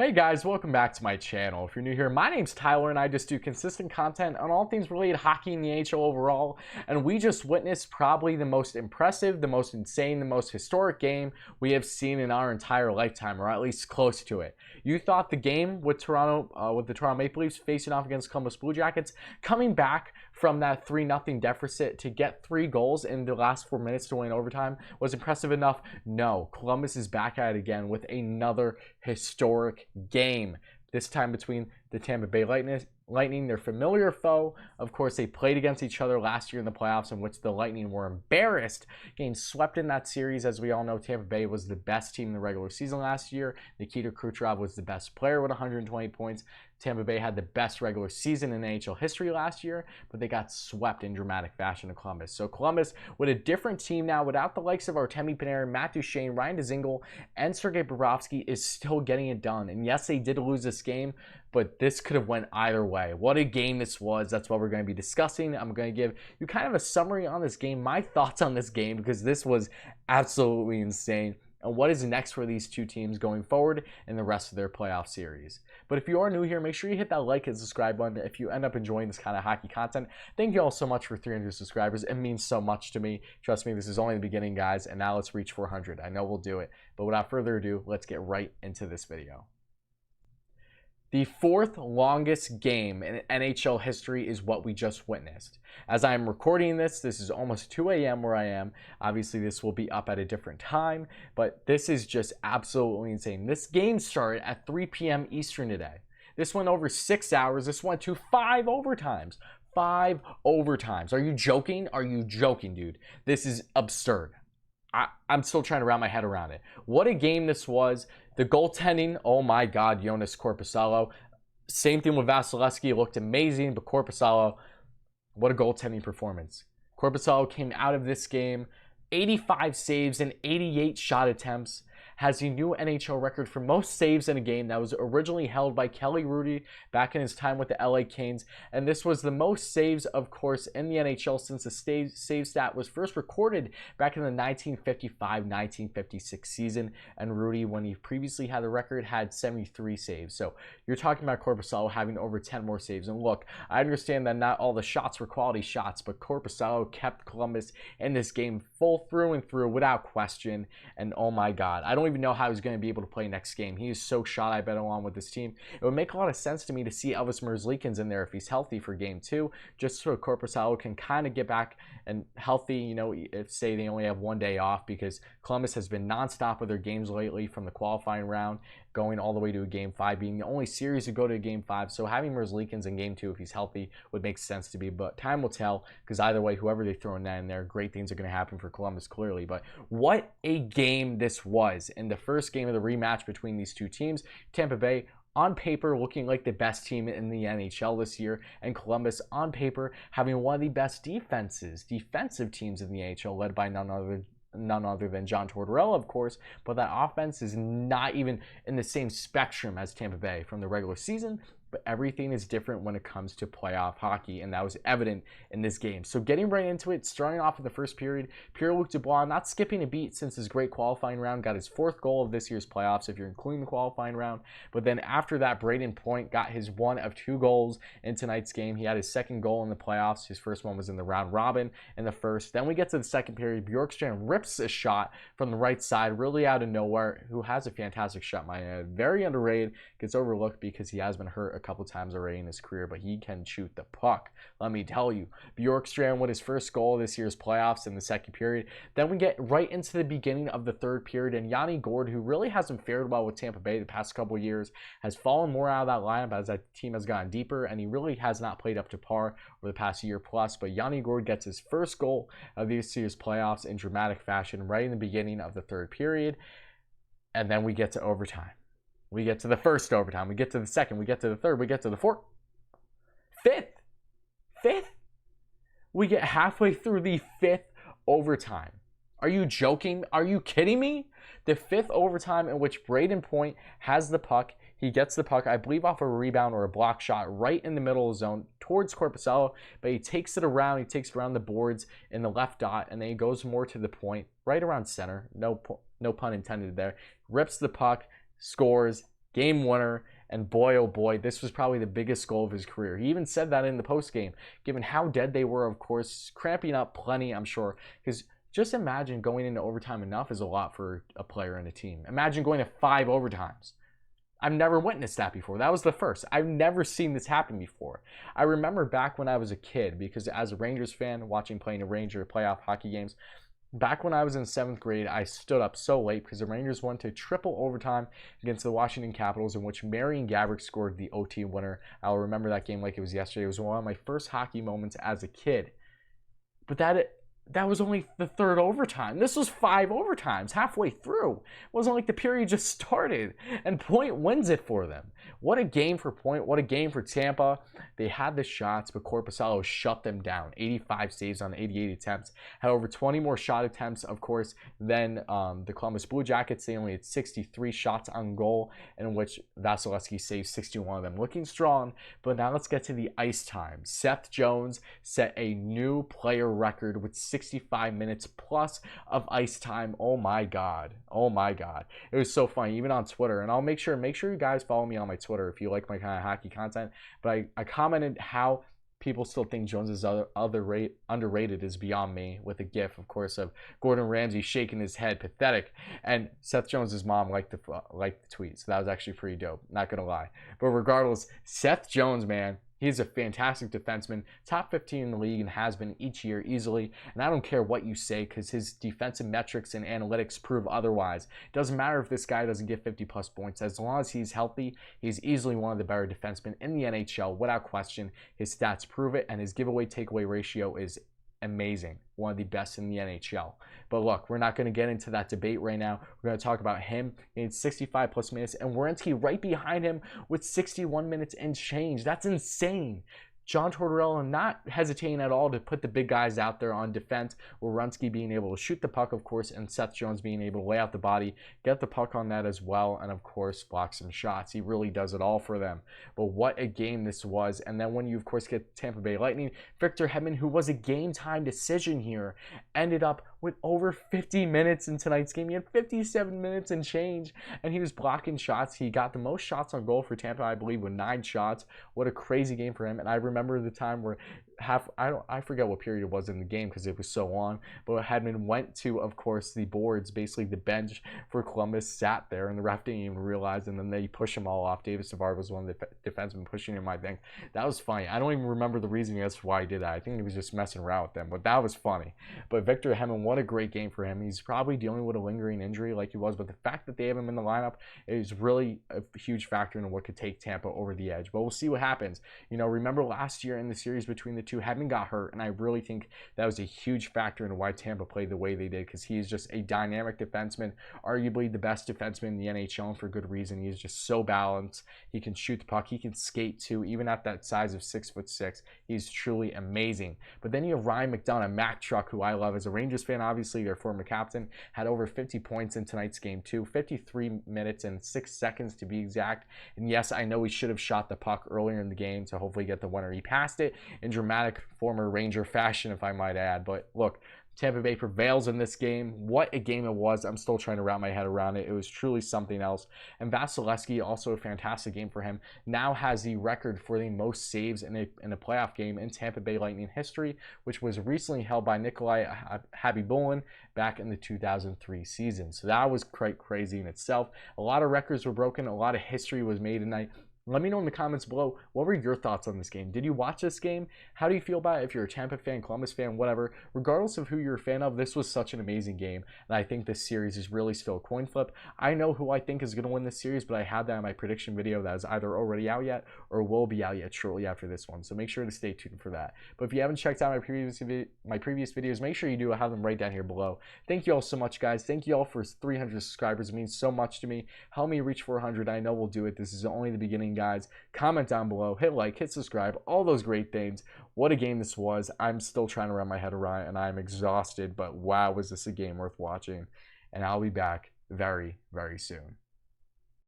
Hey guys, welcome back to my channel. If you're new here, my name's Tyler and I just do consistent content on all things related to hockey and the NHL overall. And we just witnessed probably the most impressive, the most insane, the most historic game we have seen in our entire lifetime, or at least close to it. You thought the game with the Toronto Maple Leafs facing off against Columbus Blue Jackets, coming back from that 3-0 deficit to get 3 goals in the last 4 minutes to win overtime was impressive enough? No. Columbus is back at it again with another historic game, this time between the Tampa Bay Lightning, their familiar foe. Of course, they played against each other last year in the playoffs, in which the Lightning were embarrassed, getting swept in that series. As we all know, Tampa Bay was the best team in the regular season last year. Nikita Kucherov was the best player with 120 points. Tampa Bay had the best regular season in NHL history last year, but they got swept in dramatic fashion to Columbus. So Columbus, with a different team now, without the likes of Artemi Panarin, Matt Duchene, Ryan Dzingel, and Sergei Bobrovsky, is still getting it done. And yes, they did lose this game, but this could have went either way. What a game this was. That's what we're going to be discussing. I'm going to give you kind of a summary on this game, my thoughts on this game, because this was absolutely insane, and what is next for these two teams going forward in the rest of their playoff series. But if you are new here, make sure you hit that like and subscribe button if you end up enjoying this kind of hockey content. Thank you all so much for 300 subscribers. It means so much to me. Trust me, this is only the beginning, guys, and now let's reach 400. I know we'll do it. But without further ado, let's get right into this video. The 4th longest game in NHL history is what we just witnessed. As I'm recording this is almost 2 a.m. where I am. Obviously, this will be up at a different time, but this is just absolutely insane. This game started at 3 p.m. Eastern today. This went over 6 hours. This went to 5 overtimes. 5 overtimes. Are you joking? Are you joking, dude? This is absurd. I'm still trying to wrap my head around it. What a game this was. The goaltending, oh my God, Jonas Korpisalo. Same thing with Vasilevsky, looked amazing, but Korpisalo, what a goaltending performance. Korpisalo came out of this game 85 saves and 88 shot attempts, has a new NHL record for most saves in a game that was originally held by Kelly Hrudey back in his time with the LA Kings. And this was the most saves, of course, in the NHL since the save stat was first recorded back in the 1955-1956 season. And Hrudey, when he previously had the record, had 73 saves. So you're talking about Korpisalo having over 10 more saves. And look, I understand that not all the shots were quality shots, but Korpisalo kept Columbus in this game full through and through without question. And oh my God, I don't even know how he's going to be able to play next game. He is so shot, I bet, along with this team. It would make a lot of sense to me to see Elvis Merzlikins in there if he's healthy for game 2, just so Korpisalo can kind of get back and healthy, you know, if say they only have 1 day off, because Columbus has been nonstop with their games lately from the qualifying round going all the way to a game 5, being the only series to go to a game 5. So having Merzlikins in game 2, if he's healthy, would make sense to me. But time will tell, because either way, whoever they throw in there, great things are going to happen for Columbus, clearly. But what a game this was in the first game of the rematch between these two teams. Tampa Bay, on paper, looking like the best team in the NHL this year, and Columbus, on paper, having one of the best defensive teams in the NHL, led by none other than John Tortorella, of course. But that offense is not even in the same spectrum as Tampa Bay from the regular season. But everything is different when it comes to playoff hockey, and that was evident in this game. So getting right into it, starting off in the first period, Pierre-Luc Dubois not skipping a beat since his great qualifying round, got his 4th goal of this year's playoffs, if you're including the qualifying round. But then after that, Brayden Point got his 1 of 2 goals in tonight's game. He had his 2nd goal in the playoffs. His first one was in the round robin in the first. Then we get to the second period. Bjorkstrand rips a shot from the right side, really out of nowhere, who has a fantastic shot, my head. Very underrated, gets overlooked because he has been hurt a couple times already in his career, but he can shoot the puck, let me tell you. Bjorkstrand with his first goal of this year's playoffs in the second period. Then we get right into the beginning of the third period, and Yanni Gourde, who really hasn't fared well with Tampa Bay the past couple of years, has fallen more out of that lineup as that team has gotten deeper, and he really has not played up to par over the past year plus. But Yanni Gourde gets his first goal of this year's playoffs in dramatic fashion right in the beginning of the third period, and then we get to overtime. We get to the first overtime. We get to the second. We get to the third. We get to the fourth. Fifth. We get halfway through the 5th overtime. Are you joking? Are you kidding me? The 5th overtime in which Brayden Point has the puck. He gets the puck, I believe, off a rebound or a block shot right in the middle of the zone towards Korpisalo, but he takes it around. He takes it around the boards in the left dot, and then he goes more to the point, right around center. No pun intended there. Rips the puck, scores, game winner. And boy, oh boy, this was probably the biggest goal of his career. He even said that in the post game, given how dead they were, of course, cramping up plenty, I'm sure. Because just imagine going into overtime enough is a lot for a player and a team. Imagine going to 5 overtimes. I've never witnessed that before. That was the first. I've never seen this happen before. I remember back when I was a kid, because as a Rangers fan, watching playing a Ranger playoff hockey games, back when I was in 7th grade, I stood up so late because the Rangers went to triple overtime against the Washington Capitals, in which Marian Gaborik scored the OT winner. I'll remember that game like it was yesterday. It was one of my first hockey moments as a kid. But that was only the 3rd overtime. This was 5 overtimes halfway through. It wasn't like the period just started. And Point wins it for them. What a game for Point. What a game for Tampa. They had the shots, but Korpisalo shut them down. 85 saves on 88 attempts. Had over 20 more shot attempts, of course, than the Columbus Blue Jackets. They only had 63 shots on goal, in which Vasilevsky saved 61 of them. Looking strong, but now let's get to the ice time. Seth Jones set a new player record with 65 minutes plus of ice time. Oh my god. Oh my god. It was so funny, even on Twitter. And I'll make sure you guys follow me on my Twitter if you like my kind of hockey content. But I commented how people still think Jones is underrated is beyond me, with a gif, of course, of Gordon Ramsay shaking his head, pathetic. And Seth Jones' mom liked the tweet, so that was actually pretty dope, not gonna lie. But regardless, Seth Jones, man, he's a fantastic defenseman, top 15 in the league, and has been each year easily. And I don't care what you say, because his defensive metrics and analytics prove otherwise. It doesn't matter if this guy doesn't get 50-plus points. As long as he's healthy, he's easily one of the better defensemen in the NHL, without question. His stats prove it, and his giveaway-takeaway ratio is amazing. One of the best in the NHL. But look, we're not going to get into that debate right now. We're going to talk about him in 65 plus minutes, and Werenski right behind him with 61 minutes and change. That's insane. John Tortorella not hesitating at all to put the big guys out there on defense. Werenski being able to shoot the puck, of course, and Seth Jones being able to lay out the body, get the puck on that as well, and of course block some shots. He really does it all for them. But what a game this was. And then when you, of course, get Tampa Bay Lightning, Victor Hedman, who was a game time decision here, ended up with over 50 minutes in tonight's game. He had 57 minutes and change, and he was blocking shots. He got the most shots on goal for Tampa, I believe, with 9 shots. What a crazy game for him. And I remember the time where I forget what period it was in the game because it was so long, but Hedman went to, of course, the boards, basically the bench for Columbus, sat there, and the ref didn't even realize, and then they push him all off. Davis Savard was one of the defensemen pushing him, I think. That was funny. I don't even remember the reason as to why he did that. I think he was just messing around with them, but that was funny. But Victor Hedman, what a great game for him. He's probably dealing with a lingering injury like he was, but the fact that they have him in the lineup is really a huge factor in what could take Tampa over the edge. But we'll see what happens. You know, remember last year in the series between the two, Hedman got hurt, and I really think that was a huge factor in why Tampa played the way they did, because he is just a dynamic defenseman, arguably the best defenseman in the NHL, and for good reason. He is just so balanced. He can shoot the puck. He can skate too, even at that size of 6'6". He's truly amazing. But then you have Ryan McDonough, Mac Truck, who I love as a Rangers fan, obviously their former captain, had over 50 points in tonight's game too, 53 minutes and 6 seconds to be exact. And yes, I know he should have shot the puck earlier in the game to hopefully get the winner. He passed it in dramatic former Ranger fashion, if I might add. But look, Tampa Bay prevails in this game. What a game it was. I'm still trying to wrap my head around it. It was truly something else. And Vasilevsky, also a fantastic game for him, now has the record for the most saves in a playoff game in Tampa Bay Lightning history, which was recently held by Nikolai Habibulin back in the 2003 season. So that was quite crazy in itself. A lot of records were broken. A lot of history was made tonight. Let me know in the comments below, what were your thoughts on this game? Did you watch this game? How do you feel about it? If you're a Tampa fan, Columbus fan, whatever, regardless of who you're a fan of, this was such an amazing game. And I think this series is really still a coin flip. I know who I think is going to win this series, but I had that in my prediction video that is either already out yet or will be out yet shortly after this one. So make sure to stay tuned for that. But if you haven't checked out my previous videos, make sure you do. I have them right down here below. Thank you all so much, guys. Thank you all for 300 subscribers. It means so much to me. Help me reach 400. I know we'll do it. This is only the beginning, guys. Comment down below, hit like, hit subscribe, all those great things. What a game this was. I'm still trying to wrap my head around it, and I'm exhausted, but wow, was this a game worth watching. And I'll be back very, very soon.